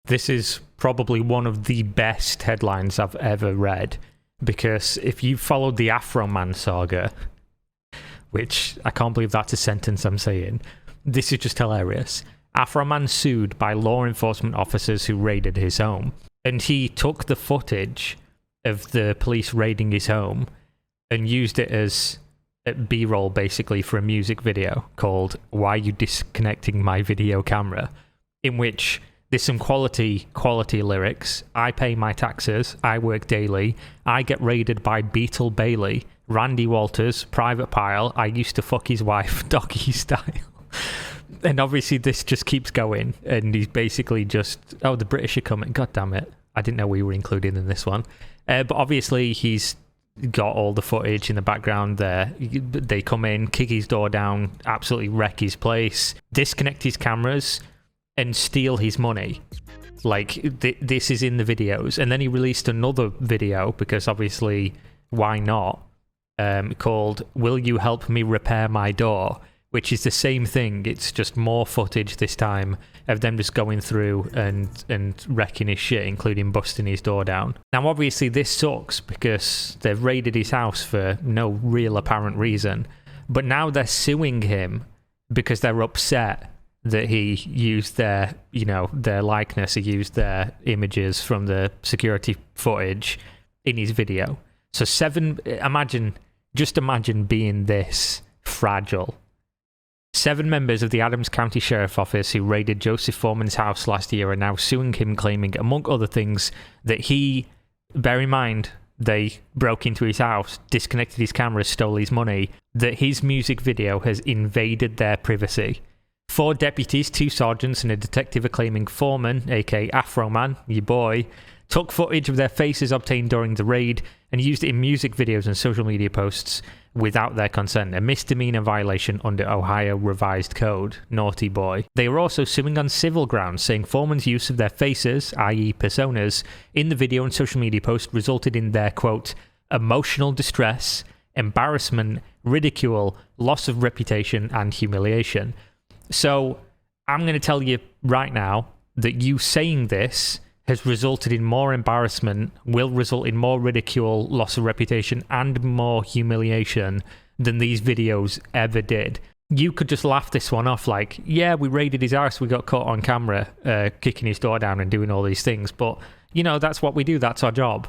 This is probably one of the best headlines I've ever read, because if you followed the Afroman saga, which I can't believe that's a sentence I'm saying, this is just hilarious. Afroman sued by law enforcement officers who raided his home, and he took the footage of the police raiding his home and used it as B-roll basically for a music video called "Why Are You Disconnecting My Video Camera?", in which there's some quality lyrics. I pay my taxes, I work daily, I get raided by Beetle Bailey, Randy Walters, Private Pile, I used to fuck his wife doggy style. And obviously this just keeps going, and he's basically just, oh, the British are coming, god damn it, I didn't know we were included in this one. But obviously he's got all the footage in the background there. They come in, kick his door down, absolutely wreck his place, disconnect his cameras, and steal his money. Like, this is in the videos. And then he released another video, because obviously, why not, called "Will You Help Me Repair My Door?", which is the same thing. It's just more footage this time of them just going through and wrecking his shit, including busting his door down. Now, obviously, this sucks because they've raided his house for no real apparent reason, but now they're suing him because they're upset that he used their likeness, he used their images from the security footage in his video. So just imagine being this fragile. 7 members of the Adams County Sheriff Office who raided Joseph Foreman's house last year are now suing him, claiming, among other things, that he, bear in mind, they broke into his house, disconnected his cameras, stole his money, that his music video has invaded their privacy. 4 deputies, 2 sergeants, and a detective are claiming Foreman, aka Afroman, your boy, took footage of their faces obtained during the raid and used it in music videos and social media posts without their consent, a misdemeanor violation under Ohio Revised Code. Naughty boy. They are also suing on civil grounds, saying Foreman's use of their faces, i.e. personas, in the video and social media post resulted in their, quote, emotional distress, embarrassment, ridicule, loss of reputation, and humiliation. So, I'm going to tell you right now that you saying this has resulted in more embarrassment, will result in more ridicule, loss of reputation, and more humiliation than these videos ever did. You could just laugh this one off like, yeah, we raided his house, we got caught on camera, kicking his door down and doing all these things, but, that's what we do, that's our job.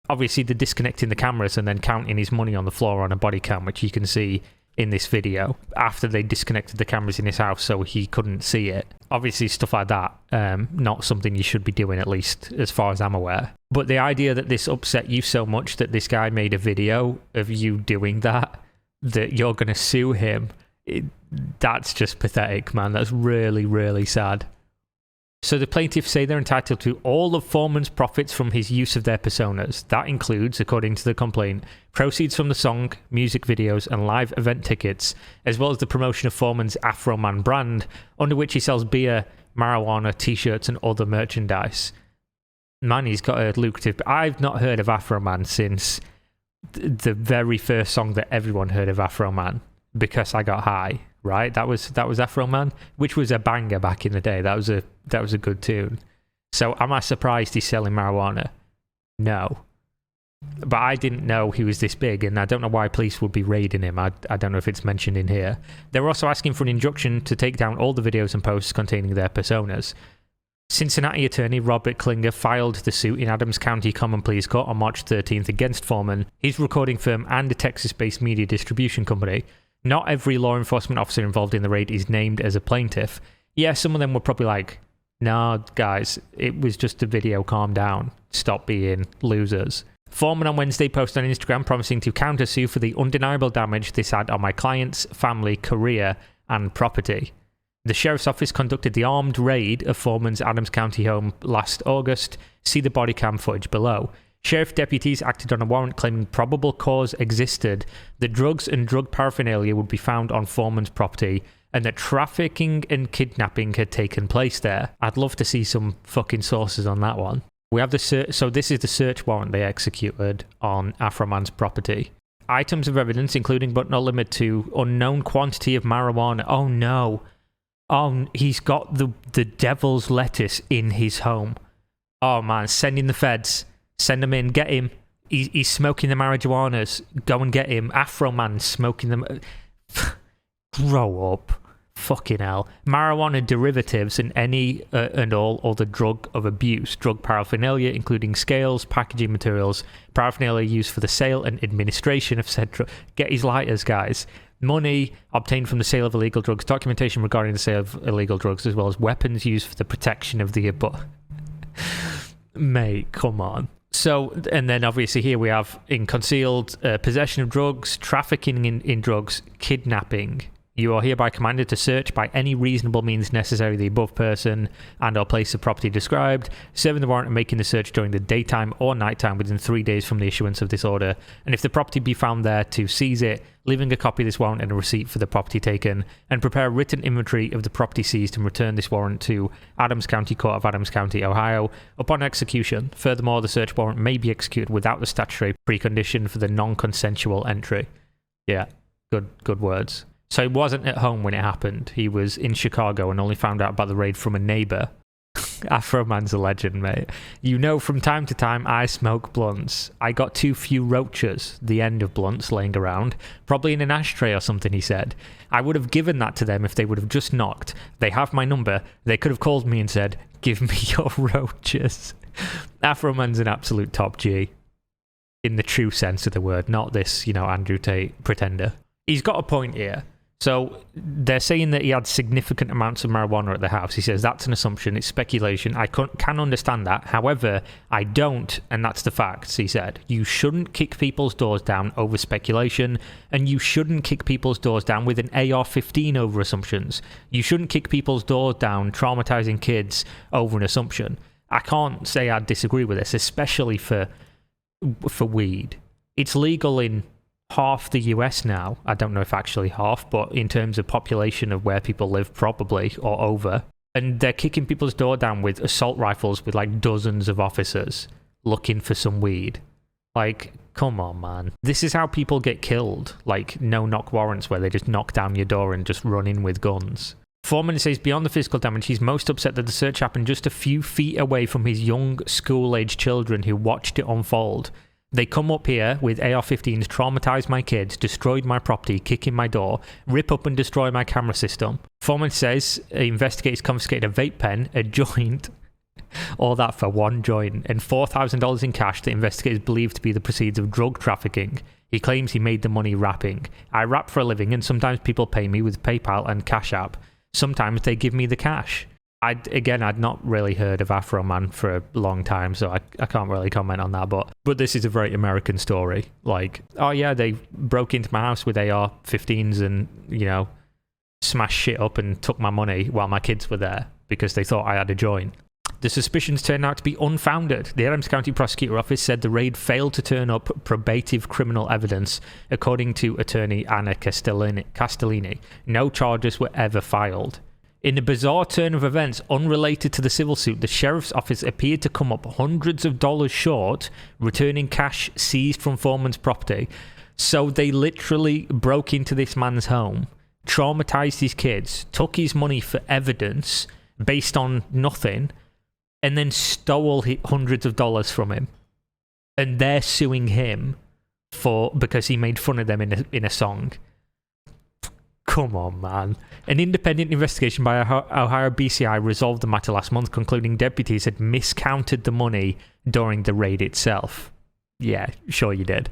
Obviously, they're disconnecting the cameras and then counting his money on the floor on a body cam, which you can see in this video, after they disconnected the cameras in his house so he couldn't see it. Obviously, stuff like that, not something you should be doing, at least as far as I'm aware. But the idea that this upset you so much that this guy made a video of you doing that you're going to sue him, that's just pathetic, man. That's really, really sad. So the plaintiffs say they're entitled to all of Foreman's profits from his use of their personas. That includes, according to the complaint, proceeds from the song, music videos, and live event tickets, as well as the promotion of Foreman's Afroman brand, under which he sells beer, marijuana, t-shirts, and other merchandise. Man, he's got a lucrative... I've not heard of Afroman since the very first song that everyone heard of Afroman, Because I Got High. Right, that was Afroman, which was a banger back in the day. That was a good tune. So am I surprised he's selling marijuana? No. But I didn't know he was this big, and I don't know why police would be raiding him. I don't know if it's mentioned in here. They're also asking for an injunction to take down all the videos and posts containing their personas. Cincinnati attorney Robert Klinger filed the suit in Adams County Common Pleas Court on March 13th against Foreman, his recording firm, and a Texas-based media distribution company. Not every law enforcement officer involved in the raid is named as a plaintiff. Yeah, some of them were probably like, nah, guys, it was just a video, calm down, stop being losers. Foreman on Wednesday posted on Instagram promising to countersue for the undeniable damage this had on my client's family, career, and property. The sheriff's office conducted the armed raid of Foreman's Adams County home last August. See the body cam footage below. Sheriff deputies acted on a warrant claiming probable cause existed, that drugs and drug paraphernalia would be found on Foreman's property, and that trafficking and kidnapping had taken place there. I'd love to see some fucking sources on that one. We have so this is the search warrant they executed on Afroman's property. Items of evidence, including but not limited to unknown quantity of marijuana. Oh no. Oh, he's got the devil's lettuce in his home. Oh man, sending the feds. Send him in, get him. He's smoking the marijuanas. Go and get him. Afroman smoking them. Grow up. Fucking hell. Marijuana derivatives and any and all other drug of abuse, drug paraphernalia, including scales, packaging materials, paraphernalia used for the sale and administration of said drug. Get his lighters, guys. Money obtained from the sale of illegal drugs, documentation regarding the sale of illegal drugs, as well as weapons used for the protection of the above. Mate, come on. So, and then obviously here we have in concealed possession of drugs, trafficking in drugs, kidnapping. You are hereby commanded to search by any reasonable means necessary the above person and or place of property described, serving the warrant and making the search during the daytime or nighttime within 3 days from the issuance of this order. And if the property be found there, to seize it, leaving a copy of this warrant and a receipt for the property taken, and prepare a written inventory of the property seized and return this warrant to Adams County Court of Adams County, Ohio, upon execution. Furthermore, the search warrant may be executed without the statutory precondition for the non-consensual entry. Yeah, good words. So he wasn't at home when it happened. He was in Chicago and only found out about the raid from a neighbour. Afroman's a legend, mate. You know, from time to time, I smoke blunts. I got too few roaches, the end of blunts, laying around. Probably in an ashtray or something, he said. I would have given that to them if they would have just knocked. They have my number. They could have called me and said, give me your roaches. Afroman's an absolute top G. In the true sense of the word, not this, Andrew Tate pretender. He's got a point here. So they're saying that he had significant amounts of marijuana at the house. He says that's an assumption, it's speculation. I can understand that. However, I don't, and that's the facts, he said. You shouldn't kick people's doors down over speculation, and you shouldn't kick people's doors down with an AR-15 over assumptions. You shouldn't kick people's doors down traumatizing kids over an assumption. I can't say I disagree with this, especially for weed. It's legal in half the US now. I don't know if actually half, but in terms of population of where people live, probably, or over. And they're kicking people's door down with assault rifles with like dozens of officers looking for some weed. Like, come on, man. This is how people get killed. Like, no-knock warrants where they just knock down your door and just run in with guns. Foreman says beyond the physical damage, he's most upset that the search happened just a few feet away from his young school-age children who watched it unfold. They come up here with AR-15s, traumatise my kids, destroyed my property, kick in my door, rip up and destroy my camera system. Foreman says investigators confiscated a vape pen, a joint, all that for one joint, and $4,000 in cash that investigators believe to be the proceeds of drug trafficking. He claims he made the money rapping. I rap for a living and sometimes people pay me with PayPal and Cash App. Sometimes they give me the cash. I'd not really heard of Afroman for a long time, so I can't really comment on that, but this is a very American story. Like, oh yeah, they broke into my house with AR-15s and, smashed shit up and took my money while my kids were there because they thought I had a joint. The suspicions turned out to be unfounded. The Adams County Prosecutor Office said the raid failed to turn up probative criminal evidence, according to attorney Anna Castellini. No charges were ever filed. In a bizarre turn of events unrelated to the civil suit, the sheriff's office appeared to come up hundreds of dollars short, returning cash seized from Foreman's property. So they literally broke into this man's home, traumatized his kids, took his money for evidence based on nothing, and then stole hundreds of dollars from him. And they're suing him because he made fun of them in a song. Come on, man. An independent investigation by Ohio BCI resolved the matter last month, concluding deputies had miscounted the money during the raid itself. Yeah, sure you did.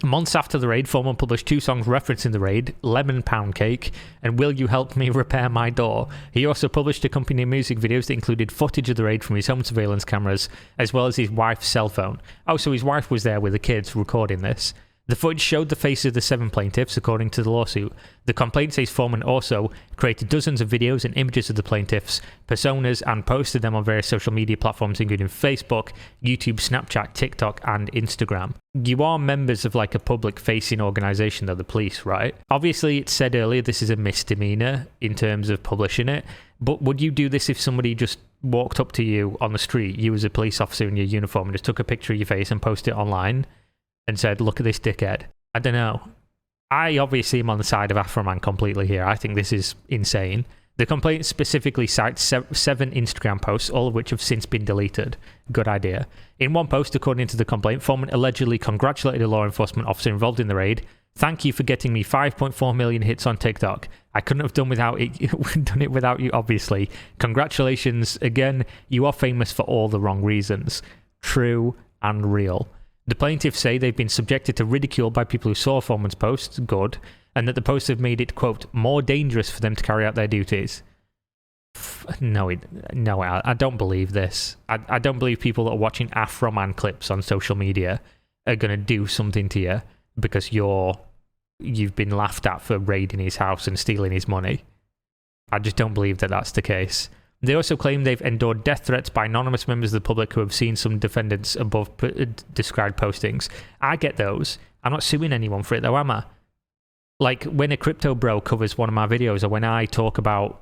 Months after the raid, Foreman published 2 songs referencing the raid, Lemon Pound Cake and Will You Help Me Repair My Door. He also published accompanying music videos that included footage of the raid from his home surveillance cameras, as well as his wife's cell phone. Oh, so his wife was there with the kids recording this. The footage showed the faces of the 7 plaintiffs, according to the lawsuit. The complaint says Foreman also created dozens of videos and images of the plaintiffs' personas and posted them on various social media platforms, including Facebook, YouTube, Snapchat, TikTok, and Instagram. You are members of like a public-facing organisation, though, the police, right? Obviously, it said earlier this is a misdemeanour in terms of publishing it, but would you do this if somebody just walked up to you on the street, you as a police officer in your uniform, and just took a picture of your face and posted it online? And said, look at this dickhead. I don't know. I obviously am on the side of Afroman completely here. I think this is insane. The complaint specifically cites 7 Instagram posts, all of which have since been deleted. Good idea. In one post, according to the complaint, Foreman allegedly congratulated a law enforcement officer involved in the raid. "Thank you for getting me 5.4 million hits on TikTok. I couldn't have done it without you, obviously. Congratulations again. You are famous for all the wrong reasons." True and real. The plaintiffs say they've been subjected to ridicule by people who saw Foreman's posts. Good. And that the posts have made it, quote, more dangerous for them to carry out their duties. No, I don't believe this. I don't believe people that are watching Afroman clips on social media are going to do something to you because you've been laughed at for raiding his house and stealing his money. I just don't believe that that's the case. They also claim they've endured death threats by anonymous members of the public who have seen some defendants' above described postings. I get those. I'm not suing anyone for it though, am I? Like, when a crypto bro covers one of my videos, or when I talk about,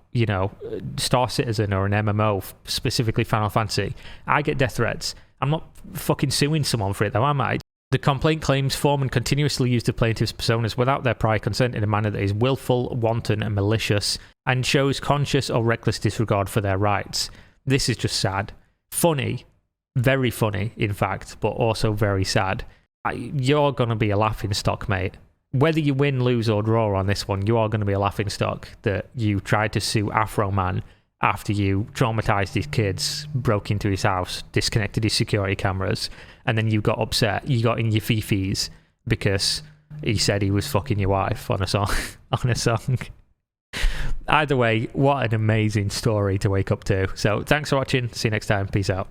Star Citizen or an MMO, specifically Final Fantasy, I get death threats. I'm not fucking suing someone for it though, am I? The complaint claims Foreman continuously used the plaintiff's personas without their prior consent in a manner that is willful, wanton, and malicious, and shows conscious or reckless disregard for their rights. This is just sad. Funny. Very funny, in fact, but also very sad. You're going to be a laughingstock, mate. Whether you win, lose, or draw on this one, you are going to be a laughingstock that you tried to sue Afroman after you traumatized his kids, broke into his house, disconnected his security cameras, and then you got upset. You got in your fifis because he said he was fucking your wife on a song. Either way, what an amazing story to wake up to. So thanks for watching. See you next time. Peace out.